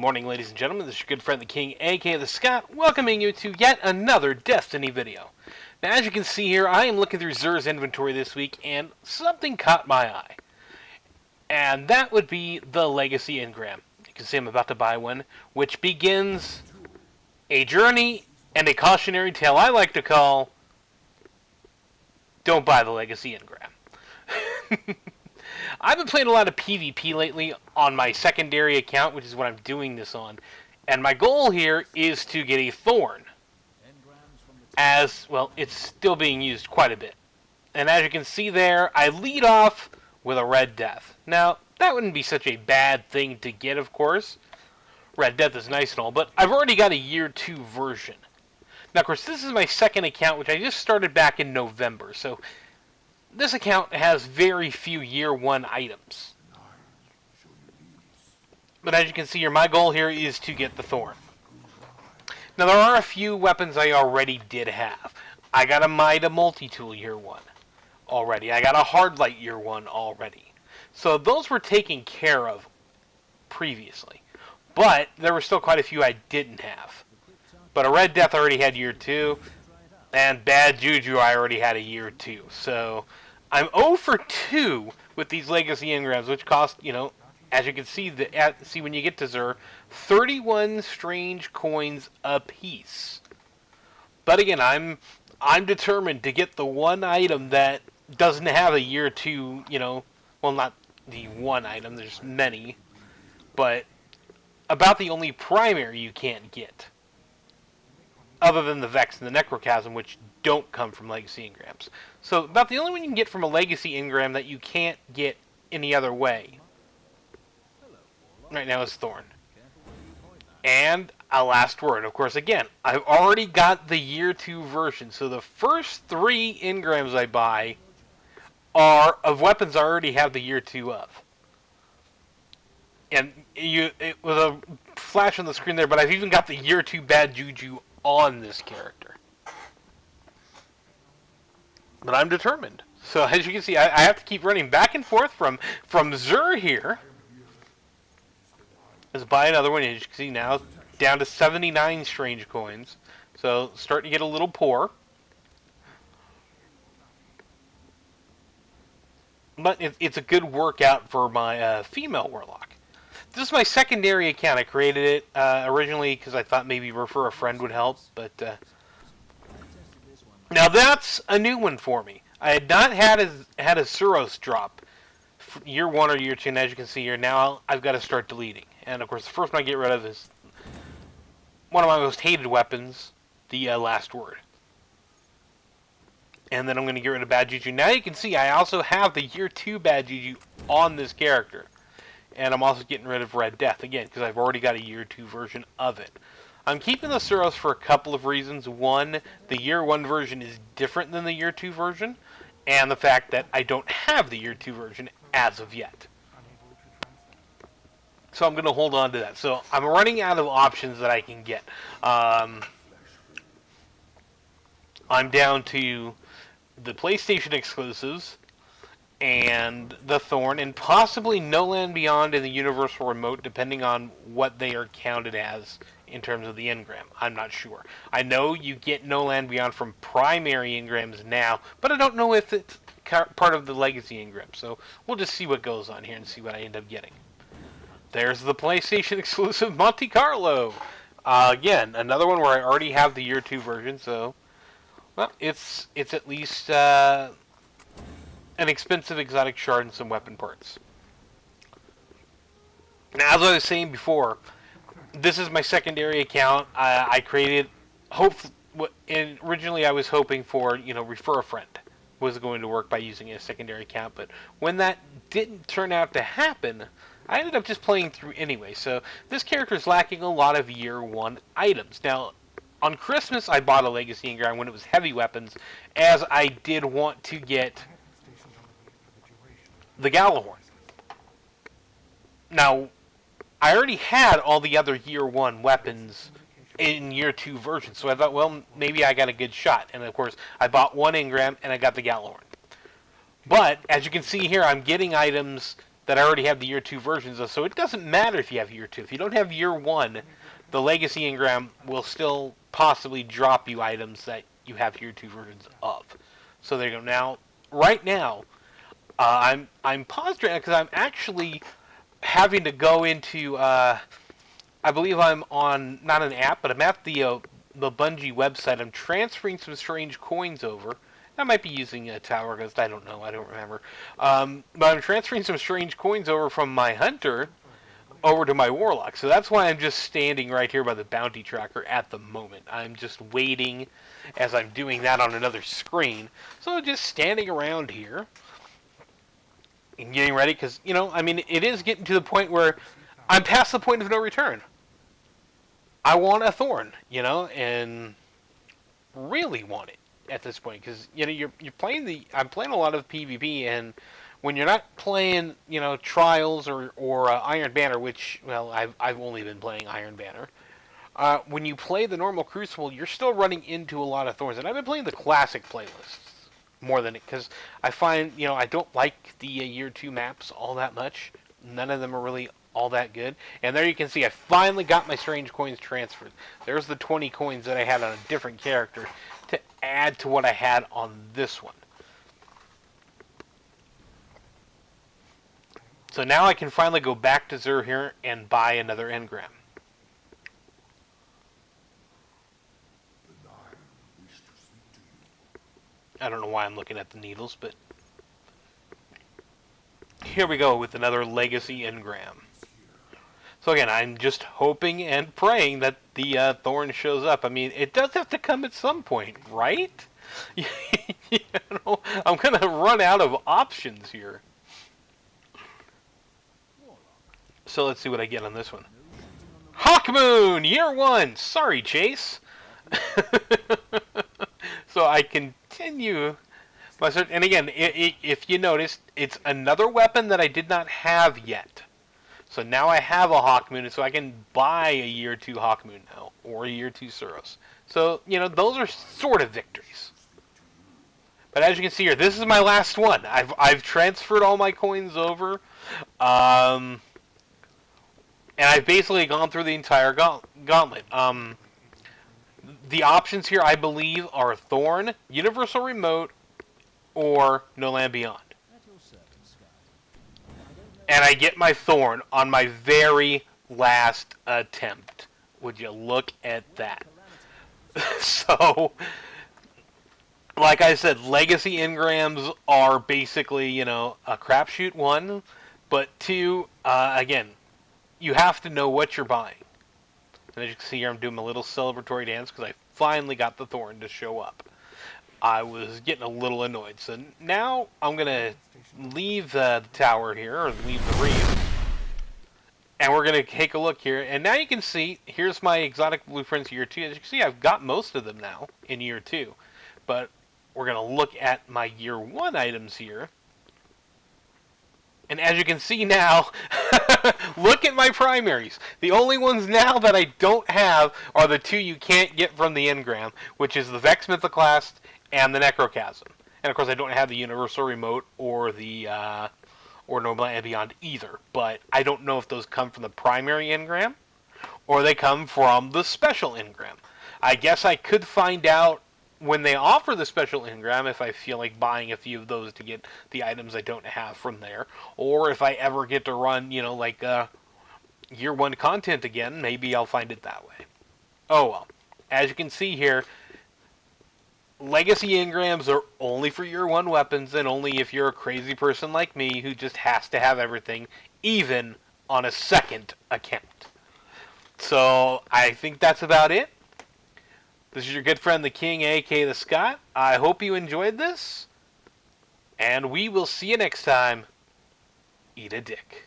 morning, ladies and gentlemen. This is your good friend the King, aka the Scott, welcoming you to yet another Destiny video. Now, as you can see here, I am looking through Xur's inventory this week, and something caught my eye. And that would be the Legacy Engram. You can see I'm about to buy one, which begins a journey and a cautionary tale I like to call, don't buy the Legacy Engram. I've been playing a lot of PvP lately on my secondary account, which is what I'm doing this on. And my goal here is to get a Thorn. As, well, it's still being used quite a bit. And as you can see there, I lead off with a Red Death. Now, that wouldn't be such a bad thing to get, of course. Red Death is nice and all, but I've already got a Year 2 version. Now, of course, this is my second account, which I just started back in November, so this account has very few Year 1 items. But as you can see here, my goal here is to get the Thorn. Now, there are a few weapons I already did have. I got a Mida Multi-Tool Year 1 already. I got a Hardlight Year 1 already. So those were taken care of previously. But there were still quite a few I didn't have. But a Red Death already had Year 2. And Bad Juju I already had a Year 2. So I'm 0 for 2 with these Legacy Engrams, which cost, you know, as you can see, when you get to Xur, 31 strange coins a piece. But again, I'm determined to get the one item that doesn't have a Year 2, you know, well, not the one item, there's many, but about the only primary you can't get. Other than the Vex and the Necrochasm, which don't come from Legacy Engrams. So, about the only one you can get from a Legacy Engram that you can't get any other way right now is Thorn. And a last word. Of course, again, I've already got the Year 2 version, so the first 3 Engrams I buy are of weapons I already have the Year 2 of. And it was a flash on the screen there, but I've even got the Year 2 Bad Juju on this character. But I'm determined. So as you can see, I have to keep running back and forth from Xur here. Let's buy another one. As you can see now, down to 79 strange coins. So starting to get a little poor. But it's a good workout for my female warlock. This is my secondary account. I created it originally because I thought maybe refer a friend would help, but now that's a new one for me. I had not had a Suros drop Year 1 or Year 2, and as you can see here, now I've got to start deleting. And of course, the first one I get rid of is one of my most hated weapons, the Last Word. And then I'm going to get rid of Bad Juju. Now you can see I also have the Year 2 Bad Juju on this character. And I'm also getting rid of Red Death, again, because I've already got a Year 2 version of it. I'm keeping the Suros for a couple of reasons. One, the Year 1 version is different than the Year 2 version, and the fact that I don't have the Year 2 version as of yet. So I'm going to hold on to that. So I'm running out of options that I can get. I'm down to the PlayStation exclusives, and the Thorn, and possibly No Land Beyond and the Universal Remote, depending on what they are counted as in terms of the Engram. I'm not sure. I know you get No Land Beyond from primary Engrams now, but I don't know if it's part of the Legacy Engram, so we'll just see what goes on here and see what I end up getting. There's the PlayStation exclusive Monte Carlo. Again, another one where I already have the Year 2 version, so, well, it's at least an expensive exotic shard and some weapon parts. Now, as I was saying before, this is my secondary account. I created, originally I was hoping for, you know, refer a friend was going to work by using a secondary account, but when that didn't turn out to happen, I ended up just playing through anyway. So this character is lacking a lot of Year 1 items. Now, on Christmas, I bought a Legacy Engram when it was heavy weapons, as I did want to get the Galahorn. Now, I already had all the other Year 1 weapons in Year 2 version, so I thought, well, maybe I got a good shot. And of course, I bought one Engram and I got the Galahorn. But, as you can see here, I'm getting items that I already have the year 2 versions of, so it doesn't matter if you have year 2. If you don't have year 1, the Legacy Engram will still possibly drop you items that you have year 2 versions of. So there you go. Now, right now, I'm paused right now because I'm actually having to go into, I believe I'm on, not an app, but I'm at the Bungie website. I'm transferring some strange coins over. I might be using a Tower Ghost, I don't know, I don't remember. But I'm transferring some strange coins over from my Hunter over to my Warlock. So that's why I'm just standing right here by the bounty tracker at the moment. I'm just waiting as I'm doing that on another screen. So just standing around here and getting ready because, you know, I mean, it is getting to the point where I'm past the point of no return. I want a Thorn, you know, and really want it at this point because, you know, you're playing I'm playing a lot of PvP, and when you're not playing, you know, Trials or Iron Banner, which, well, I've only been playing Iron Banner. When you play the normal Crucible, you're still running into a lot of Thorns, and I've been playing the classic playlists more than it because I find, you know, I don't like the year 2 maps all that much. None of them are really all that good. And there you can see I finally got my strange coins transferred. There's the 20 coins that I had on a different character to add to what I had on this one. So now I can finally go back to Zur here and buy another engram. I don't know why I'm looking at the needles, but here we go with another Legacy Engram. So again, I'm just hoping and praying that the Thorn shows up. I mean, it does have to come at some point, right? You know, I'm going to run out of options here. So let's see what I get on this one. Hawkmoon, year 1. Sorry, Chase. So I continue my search. And again, if you noticed, it's another weapon that I did not have yet. So now I have a Hawkmoon, so I can buy a year 2 Hawkmoon now, or a year 2 Suros. So, you know, those are sort of victories. But as you can see here, this is my last one. I've transferred all my coins over. And I've basically gone through the entire gauntlet. The options here, I believe, are Thorn, Universal Remote, or No Land Beyond. And I get my Thorn on my very last attempt. Would you look at that? So, like I said, Legacy Engrams are basically, you know, a crapshoot, 1. But 2, again, you have to know what you're buying. And as you can see here, I'm doing a little celebratory dance because I finally got the Thorn to show up. I was getting a little annoyed. So now I'm going to leave the tower here, or leave the reef. And we're going to take a look here. And now you can see, here's my exotic blueprints year 2. As you can see, I've got most of them now in year 2. But we're going to look at my year 1 items here. And as you can see now, look at my primaries. The only ones now that I don't have are the 2 you can't get from the engram, which is the Vex Mythoclast and the Necrochasm. And of course, I don't have the Universal Remote or the or No Land Beyond either. But I don't know if those come from the primary engram or they come from the special engram. I guess I could find out when they offer the special engram if I feel like buying a few of those to get the items I don't have from there, or if I ever get to run, you know, like year 1 content again, maybe I'll find it that way. Oh well. As you can see here, Legacy Engrams are only for year 1 weapons, and only if you're a crazy person like me who just has to have everything, even on a second account. So I think that's about it. This is your good friend, the King, a.k.a. the Scott. I hope you enjoyed this, and we will see you next time. Eat a dick.